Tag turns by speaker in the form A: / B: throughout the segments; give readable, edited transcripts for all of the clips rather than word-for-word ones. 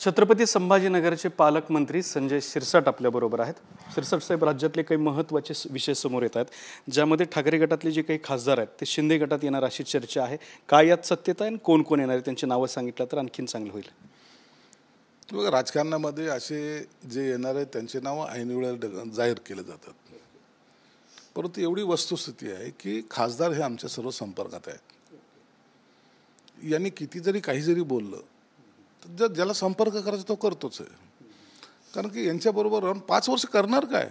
A: छत्रपती संभाजीनगरचे पालकमंत्री संजय शिरसाट आपल्याबरोबर आहेत। शिरसाट साहेब, राज्यातले काही महत्त्वाचे विषय समोर येत आहेत ज्यामध्ये ठाकरे गटातले जे काही खासदार आहेत ते शिंदे गटात येणार अशी चर्चा आहे। काय यात सत्यता आहे आणि कोण कोण येणार आहे त्यांची नावं सांगितलं तर आणखीन चांगलं होईल।
B: बघा, राजकारणामध्ये असे जे येणार आहेत त्यांचे नाव ऐन वेळेला जाहीर केले जातात, परंतु एवढी वस्तुस्थिती आहे की खासदार हे आमच्या सर्व संपर्कात आहेत। यांनी किती जरी काही जरी बोललं तर ज्याला संपर्क करायचा तो करतोच आहे, कारण की यांच्याबरोबर राहून 5 वर्ष करणार काय?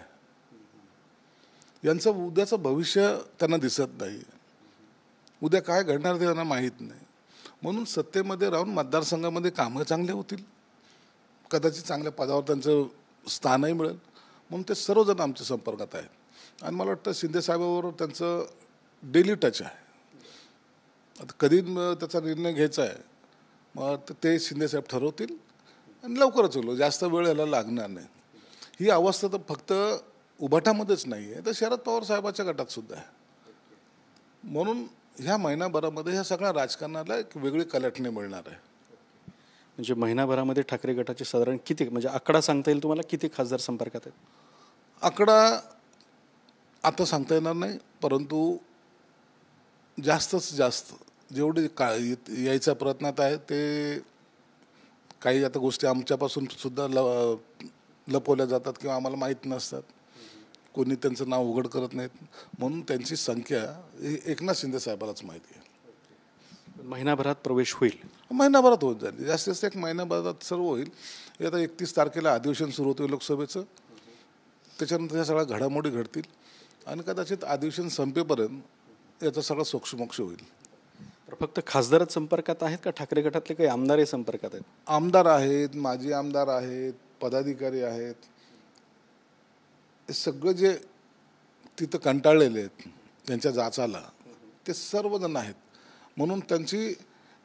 B: यांचं उद्याचं भविष्य त्यांना दिसत नाही, उद्या काय घडणार ते त्यांना माहीत नाही। म्हणून सत्तेमध्ये राहून मतदारसंघामध्ये कामं चांगले होतील, कदाचित चांगल्या पदावर त्यांचं स्थानही मिळेल, म्हणून ते सर्वजण आमच्या संपर्कात आहेत। आणि मला वाटतं शिंदे साहेबाबरोबर त्यांचं डेली टच आहे। आता कधी त्याचा निर्णय घ्यायचा आहे मग ते शिंदे साहेब ठरवतील आणि लवकरच होईल, जास्त वेळ याला लागणार नाही। ही अवस्था तर फक्त उभाटामध्येच नाही आहे, तर शरद पवार साहेबाच्या गटात सुद्धा आहे। म्हणून ह्या महिनाभरामध्ये ह्या सगळ्या राजकारणाला एक वेगळी कलाटणी मिळणार आहे।
A: म्हणजे महिनाभरामध्ये ठाकरे गटाचे साधारण किती, म्हणजे आकडा सांगता येईल तुम्हाला, किती खासदार संपर्कात आहेत?
B: आकडा आता सांगता येणार नाही, परंतु जास्तच जास्त जेवढे यायचा प्रयत्नात आहे ते काही आता गोष्टी आमच्यापासून सुद्धा लपवल्या जातात किंवा आम्हाला माहीत नसतात, कोणी त्यांचं नाव उघड करत नाहीत, म्हणून त्यांची संख्या एकनाथ शिंदे साहेबालाच माहिती आहे।
A: महिनाभरात प्रवेश होईल,
B: महिनाभरात होत जाईल, जास्तीत जास्त एक महिनाभरात सर्व होईल। आता 31 तारखेला अधिवेशन सुरू होतं लोकसभेचं, त्याच्यानंतर ह्या सगळ्या घडामोडी घडतील आणि कदाचित अधिवेशन संपेपर्यंत याचा सगळा सोक्षमोक्ष होईल।
A: फक्त खासदारच संपर्कात आहेत का ठाकरे गटातले काही आमदारही संपर्कात आहेत?
B: आमदार आहेत, माजी आमदार आहेत, पदाधिकारी आहेत, हे सगळं जे तिथं कंटाळलेले आहेत त्यांच्या जाचाला ते सर्वजण आहेत। म्हणून त्यांची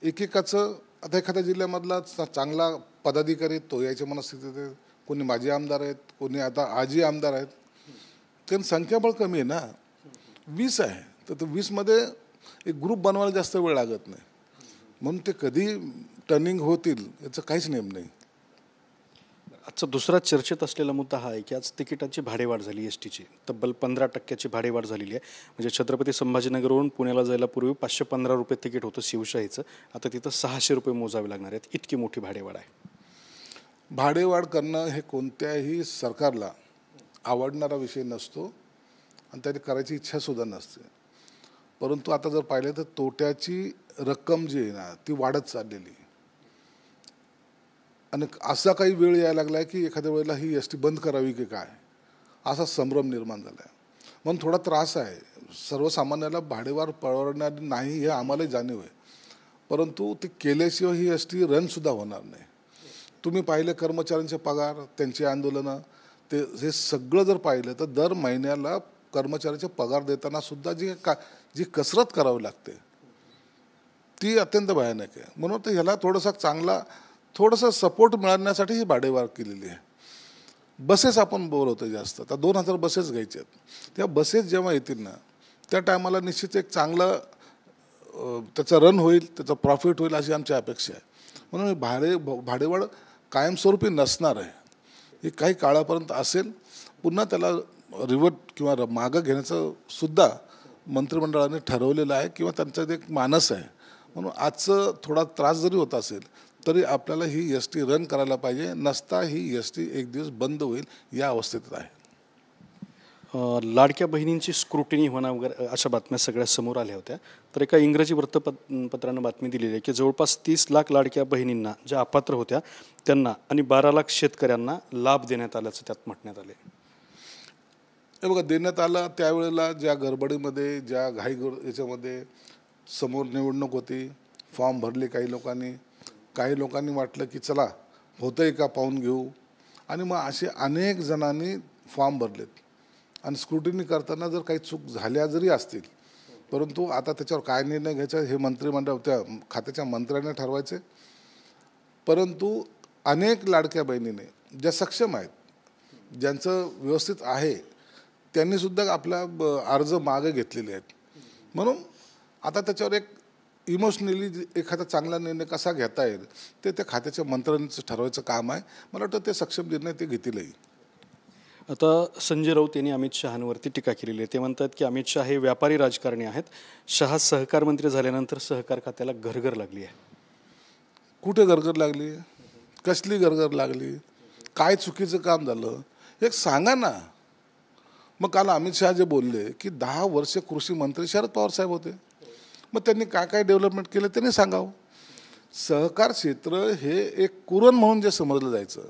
B: एकेकाचं, आता एखाद्या जिल्ह्यामधला चांगला पदाधिकारी तो यायच्या मनस्थितीत आहे, कोणी माजी आमदार आहेत, कोणी आता आजी आमदार आहेत, त्यांची संख्याबळ कमी आहे ना, 20 आहे, तर 20मध्ये एक ग्रुप बनवायला जास्त वेळ लागत नाही, म्हणून ते कधी टर्निंग होतील याचं काहीच नेम नाही।
A: आजचा दुसरा चर्चेत असलेला मुद्दा हा आहे की आज तिकिटाची भाडेवाढ झाली, एसटीची तब्बल 15% भाडेवाढ झालेली आहे। म्हणजे छत्रपती संभाजीनगरवरून पुण्याला जायला पूर्वी 515 रुपये तिकीट होतं शिवशाहीचं, आता तिथं 600 रुपये मोजावे लागणार आहेत, इतकी मोठी भाडेवाढ आहे।
B: भाडेवाढ करणं हे कोणत्याही सरकारला आवडणारा विषय नसतो आणि त्याने करायची इच्छासुद्धा नसते, परंतु आता जर पाहिलं तर तोट्याची रक्कम जी आहे ना ती वाढत चाललेली, आणि असा काही वेळ यायला लागला आहे की एखाद्या वेळेला ही एस टी बंद करावी की काय असा संभ्रम निर्माण झाला आहे। म्हणून थोडा त्रास आहे, सर्वसामान्याला भाडेवाढ परवडणार नाही हे आम्हालाही जाणीव आहे, परंतु ते केल्याशिवाय ही एस टी रनसुद्धा होणार नाही। तुम्ही पाहिलं कर्मचाऱ्यांचे पगार, त्यांची आंदोलनं, ते हे सगळं जर पाहिलं तर दर महिन्याला कर्मचाऱ्याचे पगार देताना सुद्धा जी कसरत करावी लागते ती अत्यंत भयानक आहे। म्हणून तर ह्याला थोडंसं सपोर्ट मिळण्यासाठी ही भाडेवाढ केलेली आहे। बसेस आपण बोलवतो जास्त, आता 2000 बसेस घ्यायच्या आहेत, त्या बसेस जेव्हा येतील ना त्या टायमाला निश्चित एक चांगला त्याचा रन होईल, त्याचा प्रॉफिट होईल अशी आमची अपेक्षा आहे। म्हणून भाडेवाढ कायमस्वरूपी नसणार आहे, ही काही काळापर्यंत असेल, पुन्हा त्याला रिव्हर्ट किंवा मागं घेण्याचं सुद्धा मंत्रिमंडळाने ठरवलेलं आहे किंवा त्यांचा एक मानस आहे। म्हणून आजचं थोडा त्रास जरी होत असेल तरी आपल्याला ही एस टी रन करायला पाहिजे, नसता ही एस टी एक दिवस बंद होईल या अवस्थेत आहे।
A: लाडक्या बहिणींची स्क्रुटिनी होणं वगैरे अशा बातम्या सगळ्या समोर आल्या होत्या, तर एका इंग्रजी वृत्तपत्रानं बातमी दिलेली आहे की जवळपास 30 लाख लाडक्या बहिणींना ज्या अपात्र होत्या त्यांना आणि 12 लाख शेतकऱ्यांना लाभ देण्यात आल्याचं त्यात म्हटण्यात आले।
B: हे बघा, देण्यात आलं त्यावेळेला ज्या गडबडीमध्ये, ज्या याच्यामध्ये समोर निवडणूक होती, फॉर्म भरले काही लोकांनी वाटलं की चला होतंय का पाहून घेऊ, आणि मग असे अनेक जणांनी फॉर्म भरलेत आणि स्क्रुटिनी करताना जर काही चूक झाल्या जरी असतील, परंतु आता त्याच्यावर काय निर्णय घ्यायचा हे मंत्रिमंडळ त्या खात्याच्या मंत्र्याने ठरवायचे। परंतु अनेक लाडक्या बहिणीने ज्या सक्षम आहेत, ज्यांचं व्यवस्थित आहे, त्यांनीसुद्धा आपला अर्ज मागे घेतलेले आहेत। म्हणून आता त्याच्यावर एक इमोशनली एखादा चांगला निर्णय कसा घेता येईल ते त्या खात्याच्या मंत्र्यांचं ठरवायचं काम आहे. मला वाटतं ते सक्षम निर्णय ते घेतीलही.
A: आता संजय राऊत यांनी अमित शहांवरती टीका केलेली आहे. ते म्हणतात की अमित शहा हे व्यापारी राजकारणी आहेत. शहा सहकार मंत्री झाल्यानंतर सहकार खात्याला घरघर लागली आहे.
B: कुठे गरगर लागली? कसली गरगर लागली? काय चुकीचं काम झालं एक सांगा ना. मग काल अमित शहा जे बोलले की 10 वर्ष कृषी मंत्री शरद पवार साहेब होते, मग त्यांनी काय काय डेव्हलपमेंट केलं त्यांनी सांगावं. सहकार क्षेत्र हे एक कुरण म्हणून जे समजलं जायचं.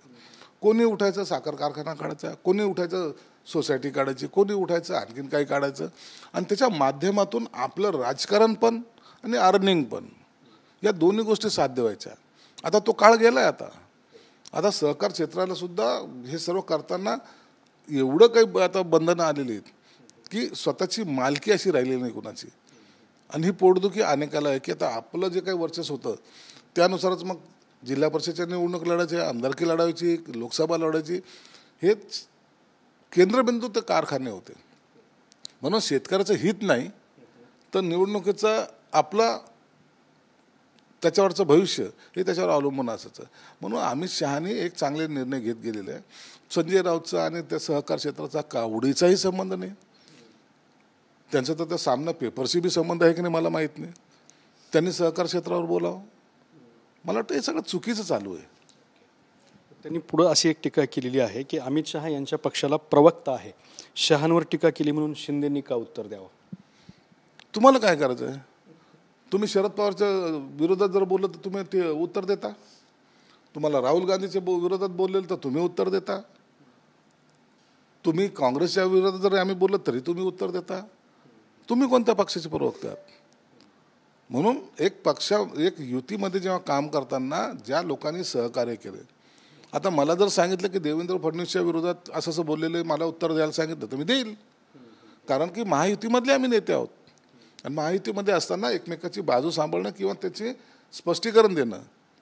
B: कोणी उठायचं साखर कारखाना काढायचा, कोणी उठायचं सोसायटी काढायची, कोणी उठायचं आणखीन काही काढायचं आणि त्याच्या माध्यमातून आपलं राजकारण पण आणि अर्निंग पण या दोन्ही गोष्टी साध्य व्हायच्या. आता तो काळ गेलाय. आता सहकार क्षेत्राला सुद्धा हे सर्व करताना एवढं काही आता बंधनं आलेली आहेत की स्वतःची मालकी अशी राहिलेली नाही कुणाची. आणि ही पोटदुखी अनेकाला आहे की आता आपलं जे काही वर्चस्व होतं त्यानुसारच मग जिल्हा परिषदेच्या निवडणूक लढायची, आमदारकी लढायची, लोकसभा लढायची, हेच केंद्रबिंदू ते कारखाने होते. म्हणून शेतकऱ्याचं हित नाही तर निवडणुकीचा आपला त्याच्यावरचं भविष्य हे त्याच्यावर अवलंबून असायचं. म्हणून अमित शहानी एक चांगले निर्णय घेत गेलेले आहे. संजय राऊतचा आणि त्या सहकार क्षेत्राचा कावडीचाही संबंध नाही. त्यांचा तर त्या सामना पेपरशी बी संबंध आहे की नाही मला माहीत नाही. त्यांनी सहकार क्षेत्रावर बोलावं. मला वाटतं हे सगळं चुकीचं चालू आहे.
A: त्यांनी पुढं अशी एक टीका केलेली आहे की अमित शहा यांच्या पक्षाला प्रवक्ता आहे. शहांवर टीका केली म्हणून शिंदेंनी का उत्तर द्यावं?
B: तुम्हाला काय करायचं आहे? तुम्ही शरद पवारच्या विरोधात जर बोललं तर तुम्ही ते उत्तर देता. तुम्हाला राहुल गांधीच्या विरोधात बोलले तर तुम्ही उत्तर देता. तुम्ही काँग्रेसच्या विरोधात जर आम्ही बोललो तरी तुम्ही उत्तर देता. तुम्ही कोणत्या पक्षाचे प्रवक्ते आहात? म्हणून एक युतीमध्ये जेव्हा काम करताना ज्या लोकांनी सहकार्य केले, आता मला जर सांगितलं की देवेंद्र फडणवीसच्या विरोधात असं असं बोललेलं मला उत्तर द्यायला सांगितलं तर मी देईल. कारण की महायुतीमधले आम्ही नेते आहोत आणि महायुतीमध्ये असताना एकमेकाची बाजू सांभाळणं किंवा त्याचे स्पष्टीकरण देणं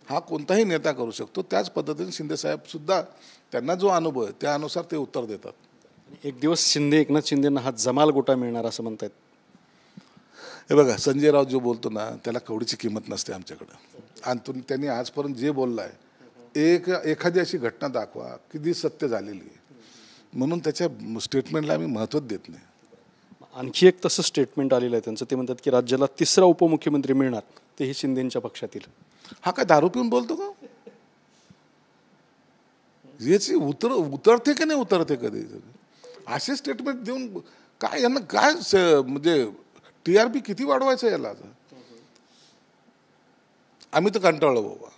B: हा कोणताही नेता करू शकतो. त्याच पद्धतीने शिंदेसाहेब सुद्धा त्यांना जो अनुभव आहे त्यानुसार ते उत्तर देतात.
A: एक दिवस एकनाथ शिंदेंना हा जमाल गोटा मिळणार असं म्हणतात.
B: हे बघा, संजय राऊत जो बोलतो ना त्याला कवडीची किंमत नसते आमच्याकडं. आणि त्यांनी आजपर्यंत जे बोललं आहे एखादी अशी घटना दाखवा की ती सत्य झालेली आहे. म्हणून त्याच्या स्टेटमेंटला आम्ही महत्त्वच देत नाही.
A: आणखी एक तसं स्टेटमेंट आलेलं आहे त्यांचं. ते म्हणतात की राज्याला 3रा उपमुख्यमंत्री मिळणार तेही शिंदेंच्या पक्षातील.
B: हा काय दारू पिऊन बोलतो का? याची उतरते की नाही उतरते कधी? असे स्टेटमेंट देऊन काय यांना काय म्हणजे TRP किती वाढवायचं याला? आम्ही तर कंटाळलो बाबा.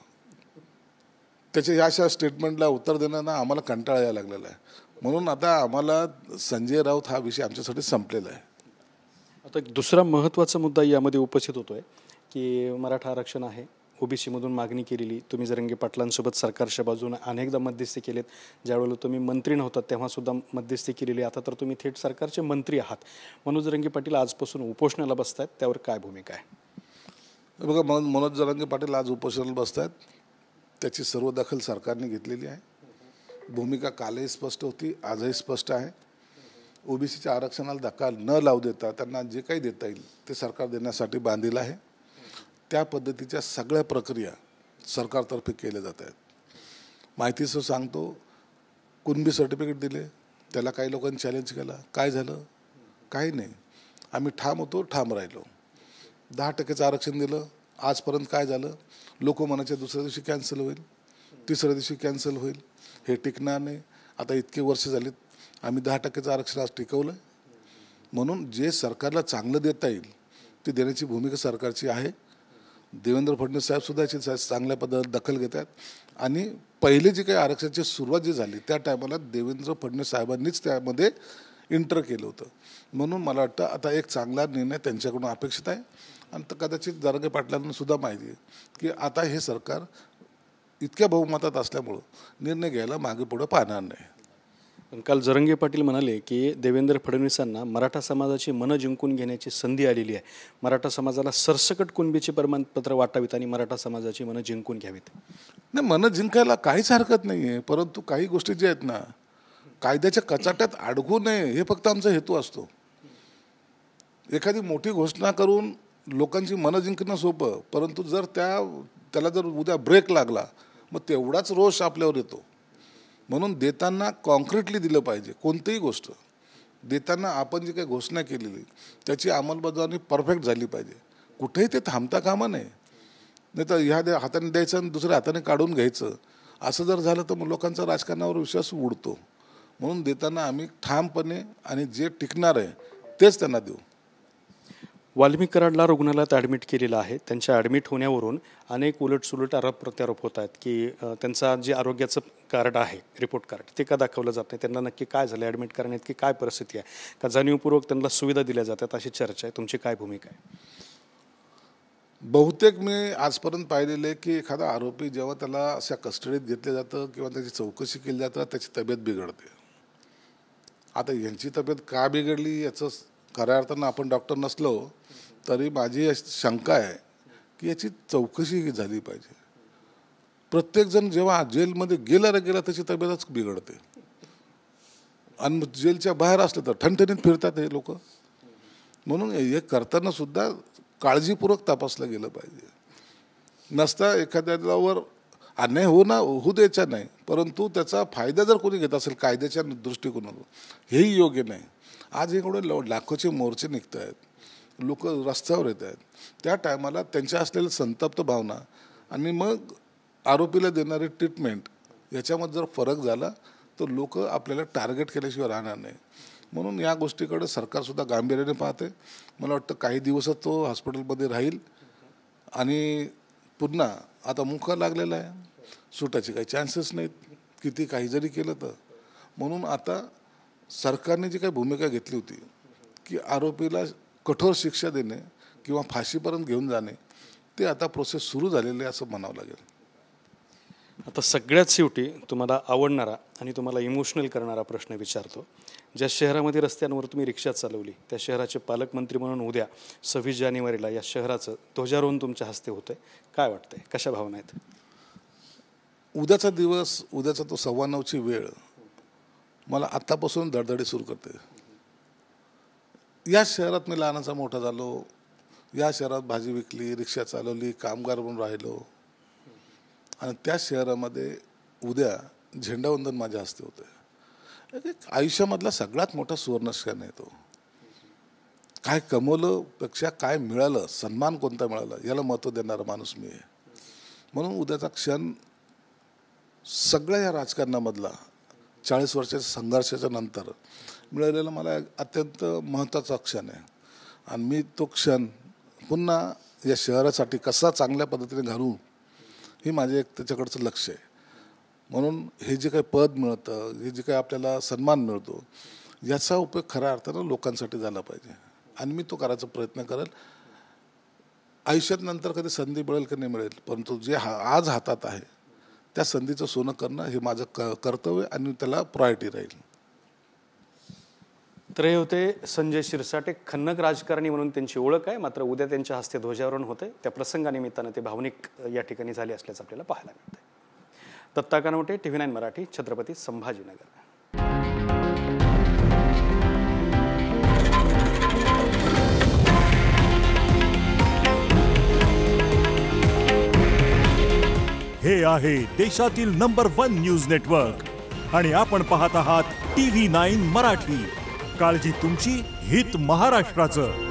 B: त्याच्या अशा स्टेटमेंटला उत्तर देणं ना आम्हाला कंटाळा यायला लागलेला आहे. म्हणून आता आम्हाला संजय राऊत हा विषय आमच्यासाठी संपलेला आहे.
A: आता एक दुसरा महत्त्वाचा मुद्दा यामध्ये उपस्थित होतोय की मराठा आरक्षण आहे. ओबीसीमधून मागणी केलेली. तुम्ही जरांगे पाटलांसोबत सरकारच्या बाजूने अनेकदा मध्यस्थी केलेत. ज्यावेळेला तुम्ही मंत्री नव्हतात तेव्हासुद्धा मध्यस्थी केलेली. आता तर तुम्ही थेट सरकारचे मंत्री आहात. मनोज जरांगे पाटील आजपासून उपोषणाला बसत आहेत. त्यावर काय भूमिका आहे?
B: बघा, मनोज जरांगे पाटील आज उपोषणाला बसत आहेत. त्याची सर्व दखल सरकारने घेतलेली आहे. भूमिका कालही स्पष्ट होती, आजही स्पष्ट आहे. ओबीसीच्या आरक्षणाला धक्का न लावू देता त्यांना जे काही देता येईल ते सरकार देण्यासाठी बांधील आहे. त्या पद्धतीच्या सगळ्या प्रक्रिया सरकारतर्फे केल्या जात आहेत. माहितीचं सांगतो, कुणबी सर्टिफिकेट दिले, त्याला काही लोकांनी चॅलेंज केला. काय झालं? काही नाही. आम्ही ठाम होतो, ठाम राहिलो. 10% आरक्षण दिलं. आजपर्यंत काय झालं? लोक म्हणायचे दुसऱ्या दिवशी कॅन्सल होईल, तिसऱ्या दिवशी कॅन्सल होईल. हे टिकणार नाही. आता इतके वर्ष झालीत, आम्ही 10% आरक्षण आज टिकवलं. म्हणून जे सरकारला चांगलं देता येईल ते देण्याची भूमिका सरकारची आहे. देवेंद्र फडणवीस साहेब सुद्धा याची चांगल्या पद्धतीने दखल घेत आहेत. आणि पहिले जी काही आरक्षणाची सुरुवात जी झाली त्या टायमाला देवेंद्र फडणवीस साहेबांनीच त्यामध्ये इंटर केलं होतं. म्हणून मला वाटतं आता एक चांगला निर्णय त्यांच्याकडून अपेक्षित आहे. आणि कदाचित जरांगे पाटलांना सुद्धा माहिती आहे की आता हे सरकार इतक्या बहुमतात असल्यामुळं निर्णय घ्यायला मागे पुढं पाहणार नाही.
A: पण काल जरांगे पाटील म्हणाले की देवेंद्र फडणवीसांना मराठा समाजाची मनं जिंकून घेण्याची संधी आलेली आहे. मराठा समाजाला सरसकट कुणबीची प्रमाणपत्र वाटावीत आणि मराठा समाजाची मनं जिंकून घ्यावीत.
B: नाही, मनं जिंकायला काहीच हरकत नाही आहे. परंतु काही गोष्टी ज्या आहेत ना कायद्याच्या कचाट्यात अडकू नये हे फक्त आमचा हेतू असतो. एखादी मोठी घोषणा करून लोकांची मनं जिंकणं सोपं, परंतु जर त्याला जर उद्या ब्रेक लागला मग तेवढाच रोष आपल्यावर येतो. म्हणून देताना कॉन्क्रीटली दिलं पाहिजे. कोणतीही गोष्ट देताना आपण जी काही घोषणा केलेली त्याची अंमलबजावणी परफेक्ट झाली पाहिजे. कुठेही ते थांबता कामा नये. नाही तर ह्या हाताने द्यायचं आणि दुसऱ्या हाताने काढून घ्यायचं असं जर झालं तर मग लोकांचा राजकारणावर विश्वास उडतो. म्हणून देताना आम्ही ठामपणे आणि जे टिकणार आहे तेच त्यांना देऊ.
A: वाल्मिक कराडला रुग्णालयात ॲडमिट केलेलं आहे. त्यांच्या ॲडमिट होण्यावरून अनेक उलटसुलट आरोप प्रत्यारोप होत आहेत की त्यांचा जे आरोग्याचं कार्ड आहे, रिपोर्ट कार्ड, ते का दाखवलं जात नाही, त्यांना नक्की काय झालं, ॲडमिट करण्यात की काय परिस्थिती आहे, का जाणीवपूर्वक त्यांना सुविधा दिल्या जातात, अशी चर्चा आहे. तुमची काय भूमिका आहे?
B: बहुतेक मी आजपर्यंत पाहिलेलं आहे की एखादा आरोपी जेव्हा त्याला अशा कस्टडीत घेतलं जातं किंवा त्याची चौकशी केली जातं त्याची तब्येत बिघडते. आता यांची तब्येत का बिघडली याचं खऱ्या अर्थानं आपण डॉक्टर नसलो तरी माझी शंका आहे की याची चौकशी झाली पाहिजे. प्रत्येकजण जेव्हा जेलमध्ये गेला त्याची तब्येतच बिघडते आणि जेलच्या बाहेर असलं तर ठणठणीत फिरतात हे लोक. म्हणून हे करताना सुद्धा काळजीपूर्वक तपासलं गेलं पाहिजे. नसता एखाद्यावर अन्याय होऊ द्यायचा नाही, परंतु त्याचा फायदा जर कोणी घेत असेल कायद्याच्या दृष्टिकोनातून हेही योग्य नाही. आज एवढे लाखोचे मोर्चे निघत आहेत, लोक रस्त्यावर येत आहेत, त्या टायमाला त्यांच्या असलेल्या संतप्त भावना आणि मग आरोपीला देणारी ट्रीटमेंट याच्यामध्ये जर फरक झाला तर लोक आपल्याला टार्गेट केल्याशिवाय राहणार नाही. म्हणून या गोष्टीकडे सरकारसुद्धा गांभीर्याने पाहते. मला वाटतं काही दिवसात तो हॉस्पिटलमध्ये राहील आणि पुन्हा आता मुका लागलेला आहे, सुटायचे काही चान्सेस नाहीत किती काही जरी केलं तर. म्हणून आता सरकारने जी काही भूमिका घेतली होती की आरोपीला कठोर शिक्षा देणे किंवा फाशीपर्यंत घेऊन जाणे, ते आता प्रोसेस सुरू झालेली आहे असं म्हणावं लागेल.
A: आता सगळ्यात शेवटी तुम्हाला आवडणारा आणि तुम्हाला इमोशनल करणारा प्रश्न विचारतो. ज्या शहरामध्ये रस्त्यांवर तुम्ही रिक्षा चालवली त्या शहराचे पालकमंत्री म्हणून उद्या 26 जानेवारीला या शहराचं ध्वजारोहण तुमच्या हस्ते होतंय, काय वाटतंय, कशा भावना आहेत?
B: उद्याचा दिवस, उद्याचा तो 9:15ची वेळ मला आत्तापासून धडधडी सुरू करते. या शहरात मी लहानाचा मोठा झालो, या शहरात भाजी विकली, रिक्षा चालवली, कामगार म्हणून राहिलो आणि त्या शहरामध्ये उद्या झेंडावंदन माझ्या हस्ते होतं. आयुष्यामधला सगळ्यात मोठा सुवर्णक्षण आहे तो. काय कमवलं पेक्षा काय मिळालं, सन्मान कोणता मिळाला याला महत्त्व देणारा माणूस मी आहे. म्हणून उद्याचा क्षण सगळ्या या राजकारणामधला 40 वर्षाच्या संघर्षाच्या नंतर मिळालेला मला अत्यंत महत्त्वाचा क्षण आहे आणि मी तो क्षण पुन्हा या शहरासाठी कसा चांगल्या पद्धतीने घालू हे माझे एक त्याच्याकडचं लक्ष आहे. म्हणून हे जे काही पद मिळतं, हे जे काही आपल्याला सन्मान मिळतो याचा उपयोग खऱ्या अर्थानं लोकांसाठी झाला पाहिजे आणि मी तो करायचा प्रयत्न करेल. आयुष्यात नंतर कधी संधी मिळेल की नाही मिळेल, परंतु जे आज हातात आहे त्या संधीचं सोनं करणं हे माझं कर्तव्य आणि त्याला प्रायोरिटी राहील.
A: तर हे होते संजय शिरसाटे. खन्नक राजकारणी म्हणून त्यांची ओळख आहे, मात्र उद्या त्यांच्या हस्ते ध्वजारोहण होते. त्या प्रसंगानिमित्तानं ते भावनिक या ठिकाणी झाले असल्याचं आपल्याला पाहायला मिळतं. दत्ता कानवटे, TV9 मराठी, छत्रपती संभाजीनगर.
C: हे आहे देशातील नंबर 1 न्यूज नेटवर्क आणि आपण पाहत आहात TV9 मराठी. काळजी तुमची, हित महाराष्ट्राचं.